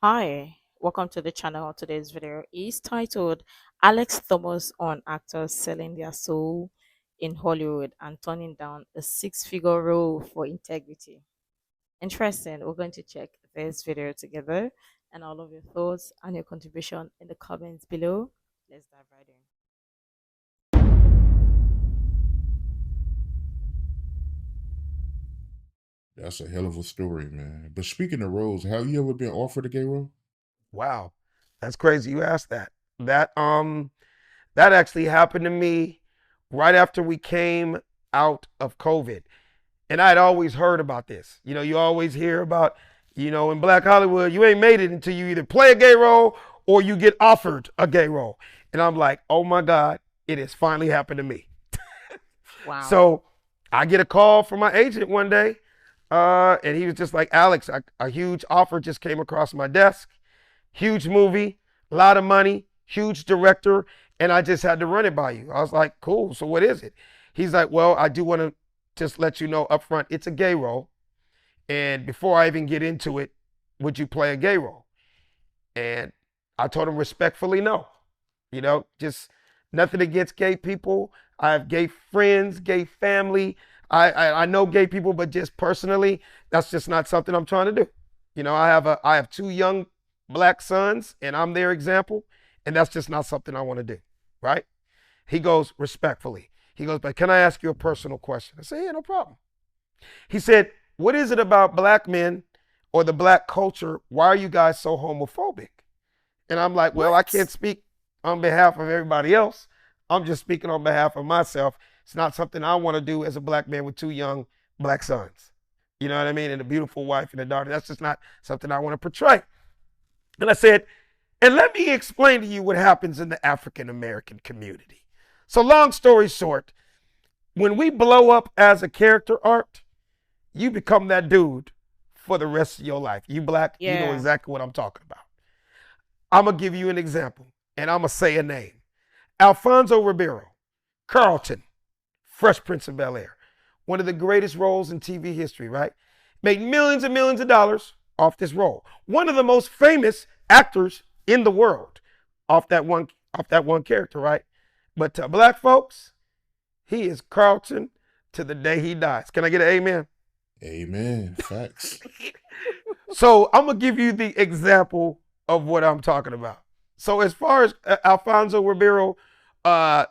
Hi, welcome to the channel. Today's video is titled Alex Thomas on actors selling their soul in Hollywood and turning down a six-figure role for integrity. Interesting. We're going to check this video together and all of your thoughts and your contribution in the comments below. Let's dive right in. That's a hell of a story, man. But speaking of roles, have you ever been offered a gay role? Wow, that's crazy. You asked that. That actually happened to me right after we came out of COVID, and I'd always heard about this. You always hear about, in Black Hollywood, you ain't made it until you either play a gay role or you get offered a gay role. And I'm like, oh my God, it has finally happened to me. Wow. So I get a call from my agent one day, and he was just like, Alex, a huge offer just came across my desk. Huge movie, a lot of money, huge director, and I just had to run it by you. I was like, cool, so what is it? He's like, well, I do want to just let you know up front, it's a gay role. And before I even get into it, would you play a gay role? And I told him respectfully, no. Just nothing against gay people. I have gay friends, gay family. I know gay people, but just personally, that's just not something I'm trying to do. I have two young black sons, and I'm their example, and that's just not something I want to do. Right? He goes, respectfully. He goes, but can I ask you a personal question? I say, yeah, no problem. He said, what is it about black men or the black culture? Why are you guys so homophobic? And I'm like, well, I What? can't speak on behalf of everybody else. I'm just speaking on behalf of myself. It's not something I want to do as a black man with two young black sons. You know what I mean? And a beautiful wife and a daughter. That's just not something I want to portray. And I said, and let me explain to you what happens in the African American community. So, long story short, when we blow up as a character art, you become that dude for the rest of your life. You black, you know Yeah. exactly what I'm talking about. I'm going to give you an example, and I'm going to say a name. Alfonso Ribeiro, Carlton, Fresh Prince of Bel-Air. One of the greatest roles in TV history, right? Made millions and millions of dollars off this role. One of the most famous actors in the world off that one character, right? But to black folks, he is Carlton to the day he dies. Can I get an amen? Amen. Facts. So I'm gonna give you the example of what I'm talking about. So as far as Alfonso Ribeiro, uh,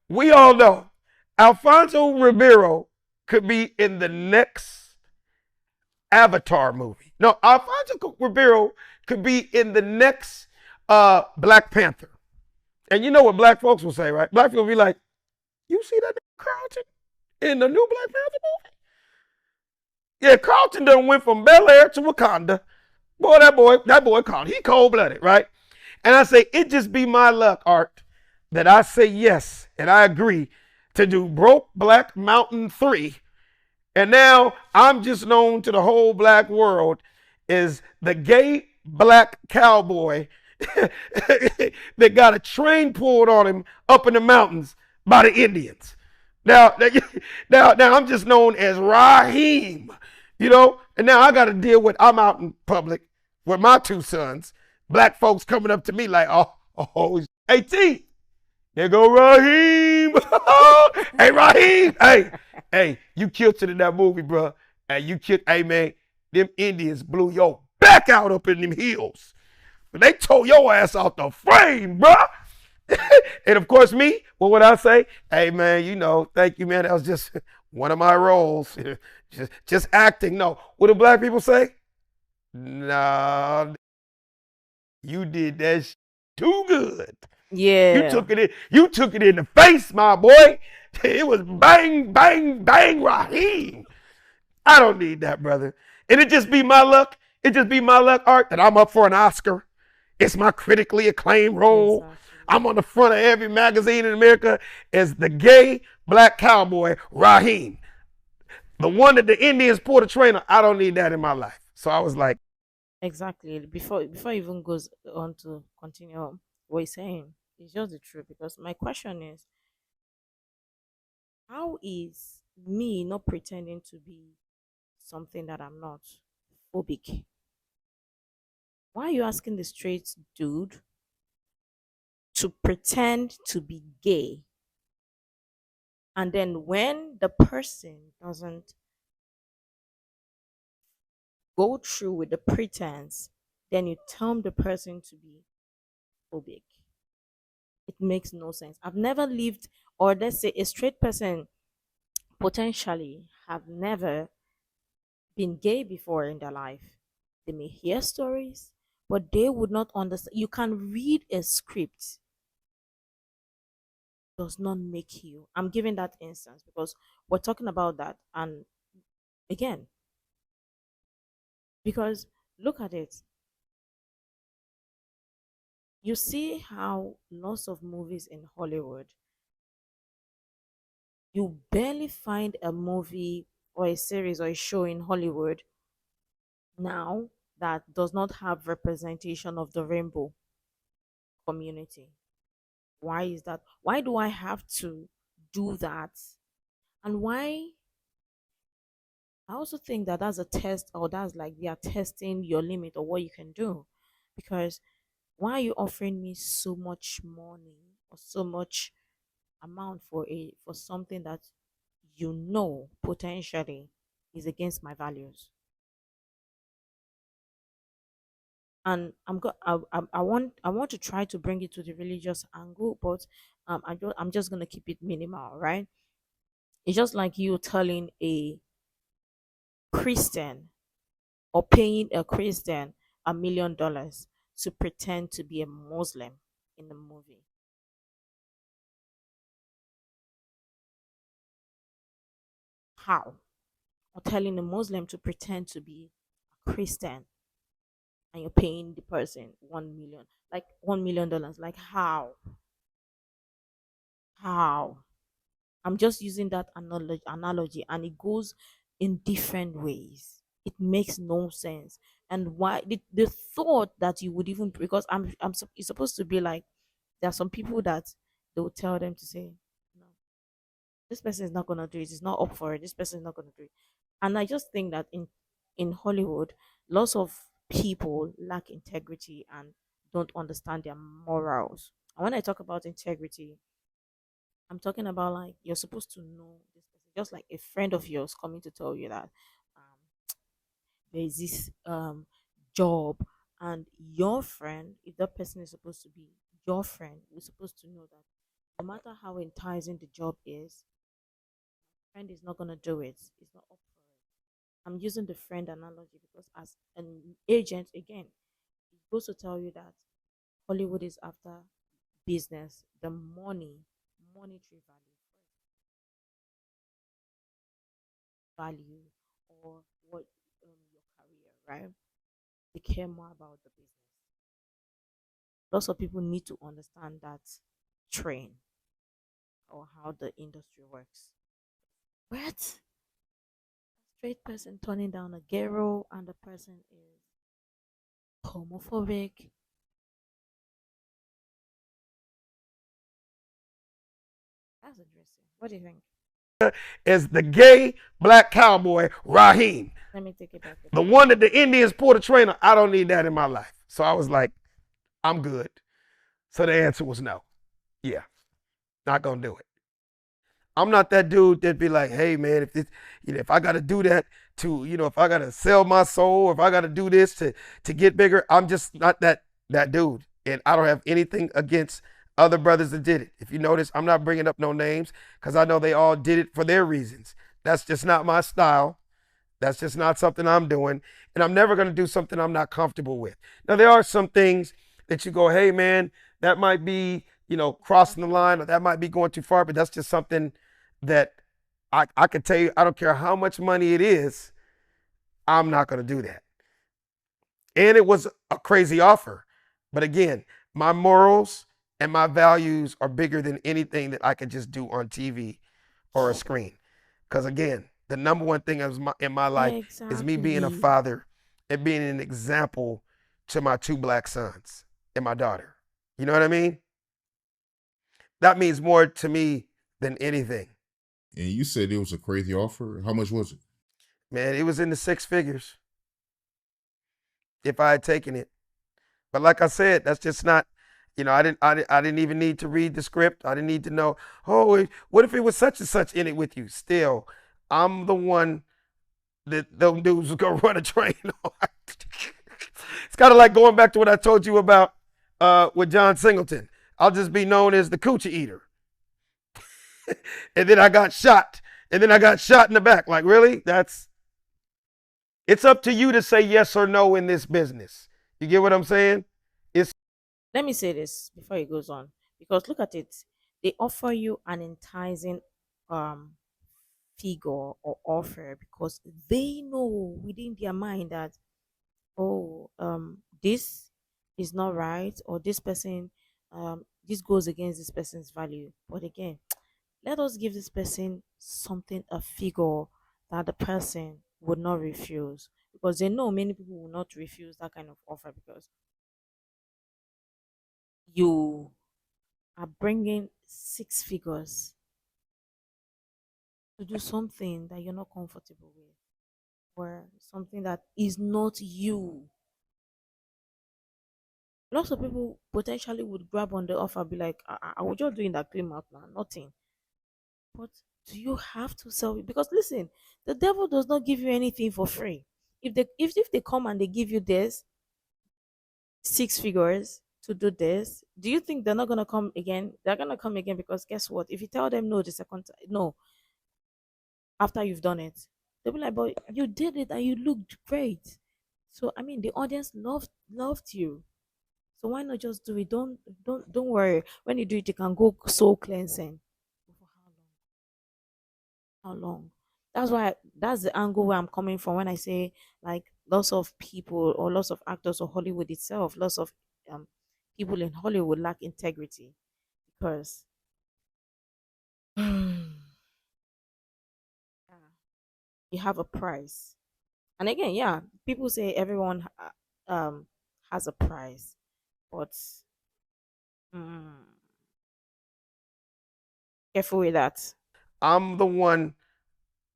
we all know Alfonso Ribeiro could be in the next Avatar movie. No, Alfonso Ribeiro could be in the next Black Panther. And you know what black folks will say, right? Black people will be like, "You see that Carlton in the new Black Panther movie?" Yeah, Carlton done went from Bel Air to Wakanda. That boy Carlton, he cold blooded, right? And I say, it just be my luck, Art, that I say yes and I agree to do Broke Black Mountain 3. And now I'm just known to the whole black world as the gay black cowboy that got a train pulled on him up in the mountains by the Indians. Now, now I'm just known as Raheem, and now I got to deal with, I'm out in public with my two sons, black folks coming up to me like, oh, he's 18. There go Raheem. Hey, Raheem. Hey, you killed it in that movie, bro. Hey, hey, man, them Indians blew your back out up in them hills. But they tore your ass out the frame, bro. And of course, me, what would I say? Hey, man, thank you, man. That was just one of my roles. just acting. No. What do black people say? Nah, you did that too good. You Yeah. took it in. You took it in the face, my boy. It was bang, bang, bang, Raheem. I don't need that, brother. And it just be my luck. It just be my luck, Art, that I'm up for an Oscar. It's my critically acclaimed role. Exactly. I'm on the front of every magazine in America as the gay black cowboy, Raheem. The one that the Indians pulled a trainer. I don't need that in my life. So I was like, Exactly. Before even goes on to continue what he's saying, it's just the truth. Because my question is, how is me not pretending to be something that I'm not phobic? Why are you asking the straight dude to pretend to be gay? And then when the person doesn't go through with the pretense, then you tell the person to be phobic. It makes no sense. I've never lived, or let's say a straight person potentially have never been gay before in their life. They may hear stories, but they would not understand. You can read a script, does not make you. I'm giving that instance because we're talking about that. And again, because look at it, you see how lots of movies in Hollywood, you barely find a movie or a series or a show in Hollywood now that does not have representation of the rainbow community. Why is that? Why do I have to do that? And why? I also think that that's a test, or that's like they are testing your limit or what you can do. Because why are you offering me so much money or so much amount for something that you know potentially is against my values? And I want to try to bring it to the religious angle, but I'm just gonna keep it minimal, right? It's just like you telling a Christian or paying a Christian $1 million to pretend to be a Muslim in the movie. How? Or telling a Muslim to pretend to be a Christian and you're paying the person 1 million, like $1 million. Like how? How? I'm just using that analogy, and it goes in different ways. It makes no sense. And why the thought that you would even, because it's supposed to be like there are some people that they will tell them to say, no, this person is not gonna do it. It's not up for it. This person is not gonna do it. And I just think that in Hollywood, lots of people lack integrity and don't understand their morals. And when I talk about integrity, I'm talking about like you're supposed to know this person, just like a friend of yours coming to tell you that there is this job, and your friend, if that person is supposed to be your friend, we're supposed to know that no matter how enticing the job is, friend is not gonna do it. It's not up for it. I'm using the friend analogy because as an agent, again, it goes to tell you that Hollywood is after business, the monetary value, or what your career, right? They care more about the business. Lots of people need to understand that train or how the industry works. What? Straight person turning down a girl and the person is homophobic. That's interesting. What do you think? Is the gay black cowboy Raheem. Let me take it back a The bit. one that the Indians pulled a trainer. I don't need that in my life. So I was like, I'm good. So the answer was no. Yeah, not gonna do it. I'm not that dude that be like, hey man, if this, if I gotta do that to, if I gotta sell my soul, or if I gotta do this to get bigger, I'm just not that dude. And I don't have anything against other brothers that did it. If you notice, I'm not bringing up no names because I know they all did it for their reasons. That's just not my style. That's just not something I'm doing. And I'm never gonna do something I'm not comfortable with. Now there are some things that you go, hey man, that might be, crossing the line, or that might be going too far, but that's just something that I can tell you, I don't care how much money it is, I'm not going to do that. And it was a crazy offer. But again, my morals and my values are bigger than anything that I could just do on TV or a screen. Because again, the number one thing in my life is me being a Exactly. father and being an example to my two black sons and my daughter. You know what I mean? That means more to me than anything. And you said it was a crazy offer. How much was it? Man, it was in the six figures if I had taken it. But like I said, that's just not. I didn't even need to read the script. I didn't need to know. Oh, what if it was such and such in it with you? Still, I'm the one that them dudes was gonna run a train on. It's kind of like going back to what I told you about with John Singleton. I'll just be known as the coochie eater. And then I got shot. And then I got shot in the back. Like, really? It's up to you to say yes or no in this business. You get what I'm saying? It's Let me say this before it goes on, because look at it. They offer you an enticing um figure or offer because they know within their mind that, oh, this is not right, or this person, this goes against this person's value. But again, let us give this person something, a figure that the person would not refuse, because they know many people will not refuse that kind of offer, because you are bringing six figures to do something that you're not comfortable with, or something that is not you. Lots of people potentially would grab on the offer, be like, I was just doing that clean out now, nothing. But do you have to sell it? Because listen, the devil does not give you anything for free. If they come and they give you this six figures to do this, do you think they're not gonna come again? They're gonna come again, because guess what? If you tell them no the second time, no, after you've done it, they'll be like, but you did it and you looked great. So I mean, the audience loved you. So why not just do it? Don't worry. When you do it, you can go soul cleansing. For how long? How long? That's the angle where I'm coming from when I say, like, lots of people or lots of actors or Hollywood itself, lots of um people in Hollywood lack integrity, because yeah, you have a price. And again, yeah, people say everyone has a price, but mm, careful with that. I'm the one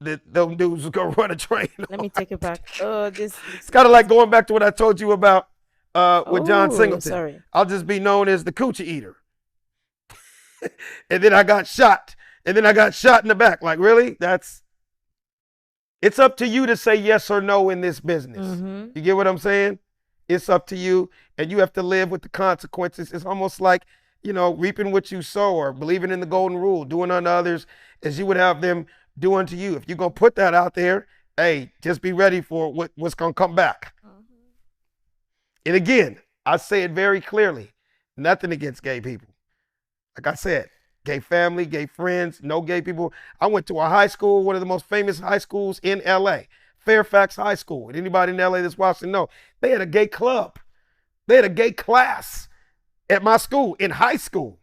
that them dudes was gonna run a train Let on. me take it back. Oh, this It's kind of like going back to what I told you about with John oh, Singleton. sorry. I'll just be known as the coochie eater. And then I got shot. And then I got shot in the back. Like, really? It's up to you to say yes or no in this business. Mm-hmm. You get what I'm saying? It's up to you, and you have to live with the consequences. It's almost like, reaping what you sow, or believing in the golden rule, doing unto others as you would have them do unto you. If you're going to put that out there, hey, just be ready for what's going to come back. Mm-hmm. And again, I say it very clearly, nothing against gay people. Like I said, gay family, gay friends, no gay people. I went to a high school, one of the most famous high schools in LA, Fairfax High School. And anybody in LA that's watching know, they had a gay club. They had a gay class at my school in high school.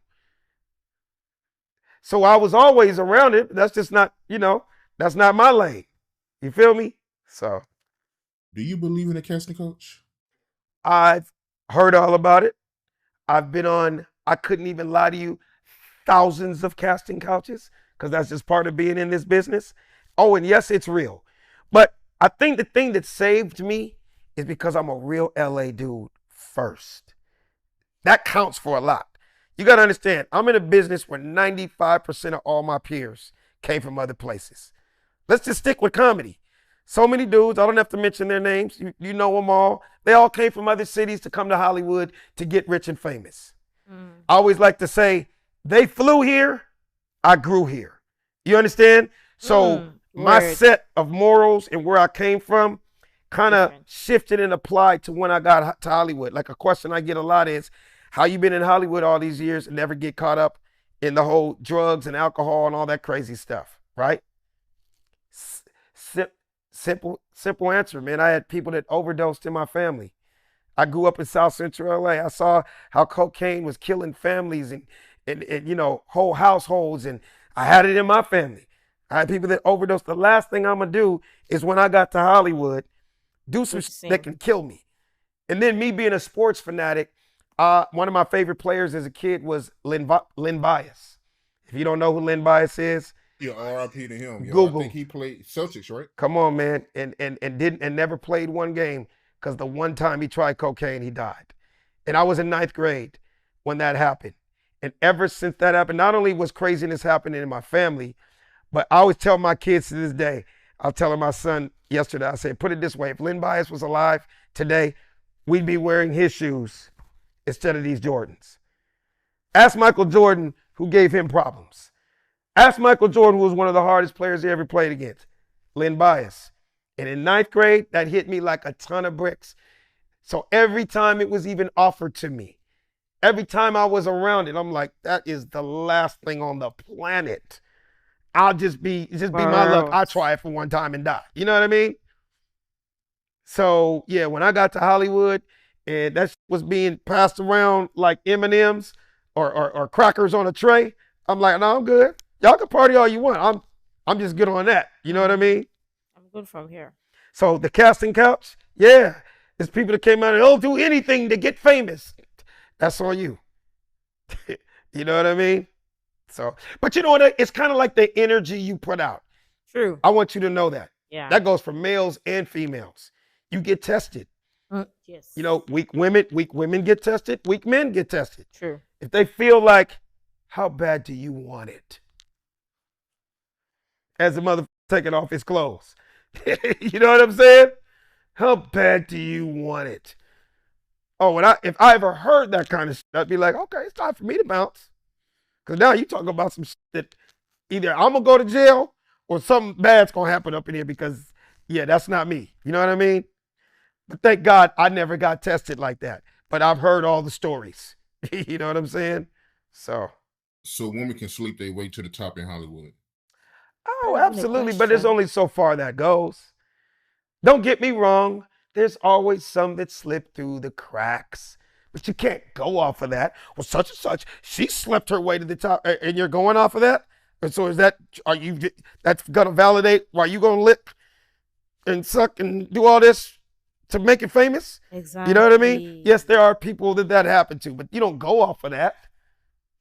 So I was always around it. That's just not, that's not my lane. You feel me? So Do you believe in a casting coach? I've heard all about it. I've been on, I couldn't even lie to you, thousands of casting couches, because that's just part of being in this business. Oh, and yes, it's real. But I think the thing that saved me is because I'm a real LA dude first. That counts for a lot. You got to understand, I'm in a business where 95% of all my peers came from other places. Let's just stick with comedy. So many dudes, I don't have to mention their names. You know them all. They all came from other cities to come to Hollywood to get rich and famous. Mm. I always like to say, they flew here, I grew here. You understand? So my Word. set of morals and where I came from kind of Different. shifted and applied to when I got to Hollywood. Like, a question I get a lot is, how you been in Hollywood all these years and never get caught up in the whole drugs and alcohol and all that crazy stuff, right? Simple answer, man. I had people that overdosed in my family. I grew up in South Central LA. I saw how cocaine was killing families and whole households, and I had it in my family. I had people that overdosed. The last thing I'm gonna do is, when I got to Hollywood, do Do some the shit that same. can kill me. And then, me being a sports fanatic, one of my favorite players as a kid was Len Bias. If you don't know who Len Bias is, Yeah, RIP to him, yo. I think Google. he played Celtics, right? Come on, man. And never played one game, because the one time he tried cocaine, he died. And I was in ninth grade when that happened. And ever since that happened, not only was craziness happening in my family, but I always tell my kids to this day, I'll tell my son yesterday, I said, put it this way, if Len Bias was alive today, we'd be wearing his shoes instead of these Jordans. Ask Michael Jordan who gave him problems. Ask Michael Jordan who was one of the hardest players he ever played against, Len Bias. And in ninth grade, that hit me like a ton of bricks. So every time it was even offered to me, every time I was around it, I'm like, that is the last thing on the planet. I'll just be my luck. I'll try it for one time and die. You know what I mean? So yeah, when I got to Hollywood and that was being passed around like M&Ms or crackers on a tray, I'm like, no, I'm good. Y'all can party all you want. I'm just good on that. You know what I mean? I'm good from here. So the casting couch, yeah, there's people that came out and they'll do anything to get famous. That's on you. You know what I mean? So, but you know what? It's kind of like the energy you put out. True. I want you to know that. Yeah. That goes for males and females. You get tested. Yes. You know, weak women get tested, weak men get tested. True. If they feel like, how bad do you want it? As the mother taking off his clothes. You know what I'm saying? How bad do you want it? Oh, if I ever heard that kind of shit, I'd be like, okay, it's time for me to bounce. Because now you talking about some shit that either I'm going to go to jail or something bad's going to happen up in here because, yeah, that's not me. You know what I mean? But thank God I never got tested like that. But I've heard all the stories. You know what I'm saying? So women can sleep their way to the top in Hollywood. Oh, absolutely. But there's only so far that goes. Don't get me wrong. There's always some that slip through the cracks. But you can't go off of that. Well, such and such, she slept her way to the top, and you're going off of that. And so that's gonna validate why you gonna lick and suck and do all this to make it famous? Exactly. You know what I mean? Yes, there are people that happened to, but you don't go off of that.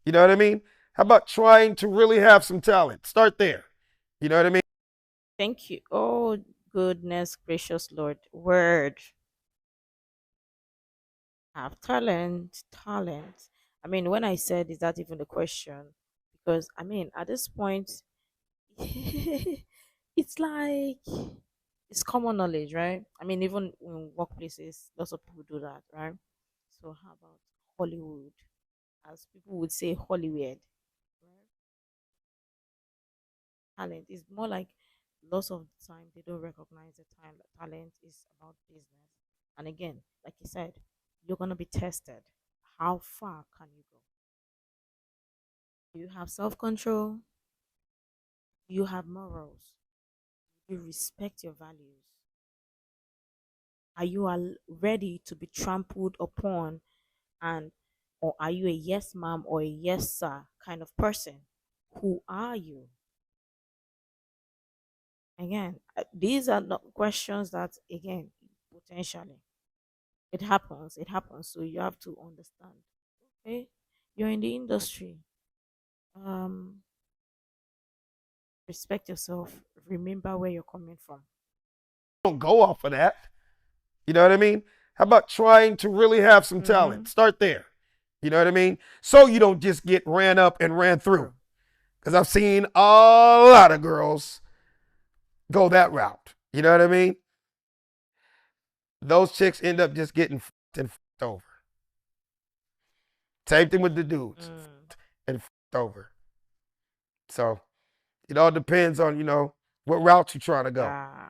You know what I mean? How about trying to really have some talent? Start there. You know what I mean? Thank you. Oh, goodness gracious Lord. Word. Have talent. Talent. I mean, when I said, is that even a question? Because, I mean, at this point, it's like, it's common knowledge, right? I mean, even in workplaces, lots of people do that, right? So, how about Hollywood? As people would say, Hollywood. Right? Talent is more like lots of the time they don't recognize the time that talent is about business. And again, like you said, you're gonna be tested. How far can you go? Do you have self control? Do you have morals? Do you respect your values? Are you ready to be trampled upon, and or are you a yes ma'am or a yes sir kind of person? Who are you? Again, these are not questions that, again, potentially it happens. So you have to understand. Okay, you're in the industry. Um, respect yourself. Remember where you're coming from. Don't go off of that. You know what I mean? How about trying to really have some talent? Start there. You know what I mean? So you don't just get ran up and ran through. Because I've seen a lot of girls go that route. You know what I mean? Those chicks end up just getting and over. Same thing with the dudes and over. So it all depends on, what route you're trying to go. Yeah.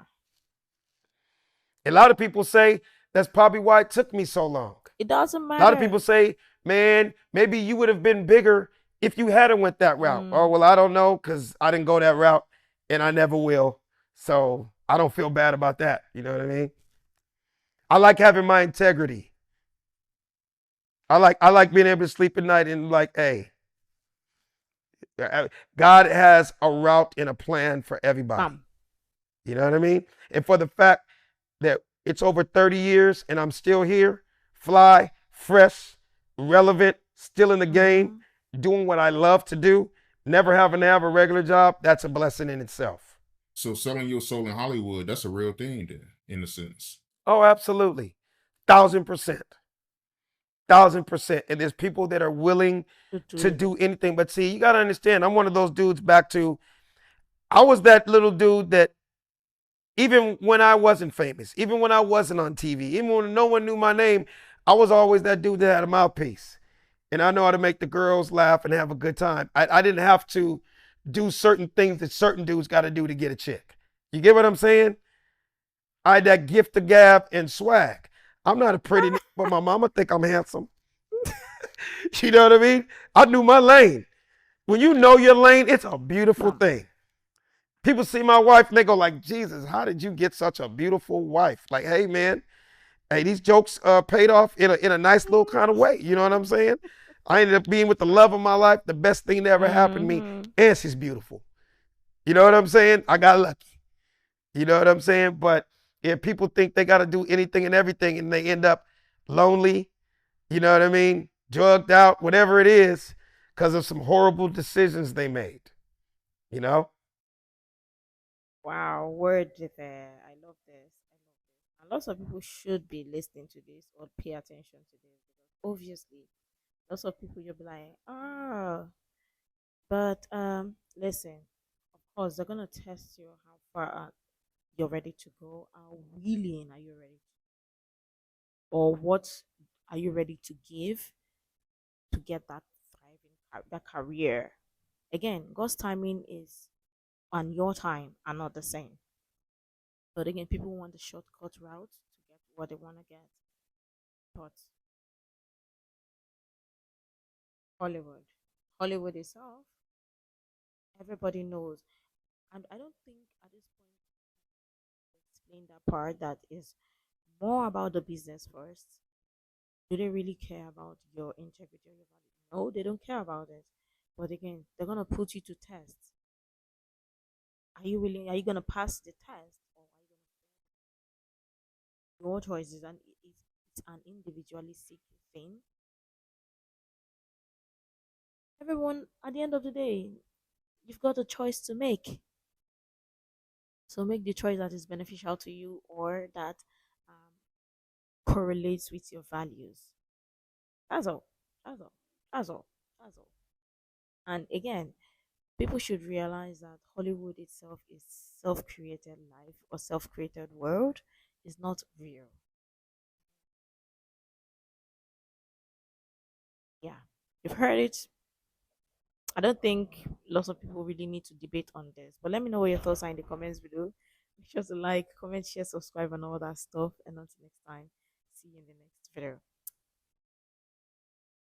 A lot of people say that's probably why it took me so long. It doesn't matter. A lot of people say, man, maybe you would have been bigger if you hadn't went that route. Oh, well, I don't know because I didn't go that route and I never will. So I don't feel bad about that. You know what I mean? I like having my integrity. I like being able to sleep at night and like, hey, God has a route and a plan for everybody. You know what I mean? And for the fact that it's over 30 years and I'm still here, fly, fresh, relevant, still in the game, doing what I love to do, never having to have a regular job, that's a blessing in itself. So selling your soul in Hollywood, that's a real thing then, in a sense. Oh, absolutely. 1,000%. 1,000%. And there's people that are willing To do to it. do anything. But see, you got to understand, I'm one of those dudes back to, I was that little dude that even when I wasn't famous, even when I wasn't on TV, even when no one knew my name, I was always that dude that had a mouthpiece. And I know how to make the girls laugh and have a good time. I didn't have to do certain things that certain dudes got to do to get a chick. You get what I'm saying? I had that gift of gab and swag. I'm not a pretty nigga, but my mama think I'm handsome. You know what I mean? I knew my lane. When you know your lane, it's a beautiful Wow. thing. People see my wife and they go like, Jesus, how did you get such a beautiful wife? Like, hey man, hey, these jokes paid off in a nice little kind of way. You know what I'm saying? I ended up being with the love of my life, the best thing that ever happened to me, Mm-hmm. and she's beautiful. You know what I'm saying? I got lucky. You know what I'm saying? But if people think they got to do anything and everything and they end up lonely, you know what I mean? Drugged out, whatever it is, because of some horrible decisions they made. You know? Wow, word there. I love this. I love this. And lots of people should be listening to this or pay attention to this because obviously lots of people you'll be like, but listen, of course they're gonna test you how far you're ready to go, how willing are you ready or what are you ready to give to get that thriving that career. Again, God's timing is and your time are not the same. But again, people want the shortcut route to get what they want to get. But Hollywood, Hollywood itself, everybody knows. And I don't think at this point explain that part that is more about the business first. Do they really care about your integrity or your value? No, they don't care about it. But again, they're gonna put you to test. Are you willing? Are you gonna pass the test, or are you gonna? Your choice is it's an individualistic thing. Everyone, at the end of the day, you've got a choice to make. So make the choice that is beneficial to you or that um, correlates with your values. That's all. That's all. That's all. That's all. And again, people should realize that Hollywood itself is self-created life or self-created world is not real. Yeah, you've heard it. I don't think lots of people really need to debate on this. But let me know what your thoughts are in the comments below. Make sure to like, comment, share, subscribe, and all that stuff. And until next time, see you in the next video.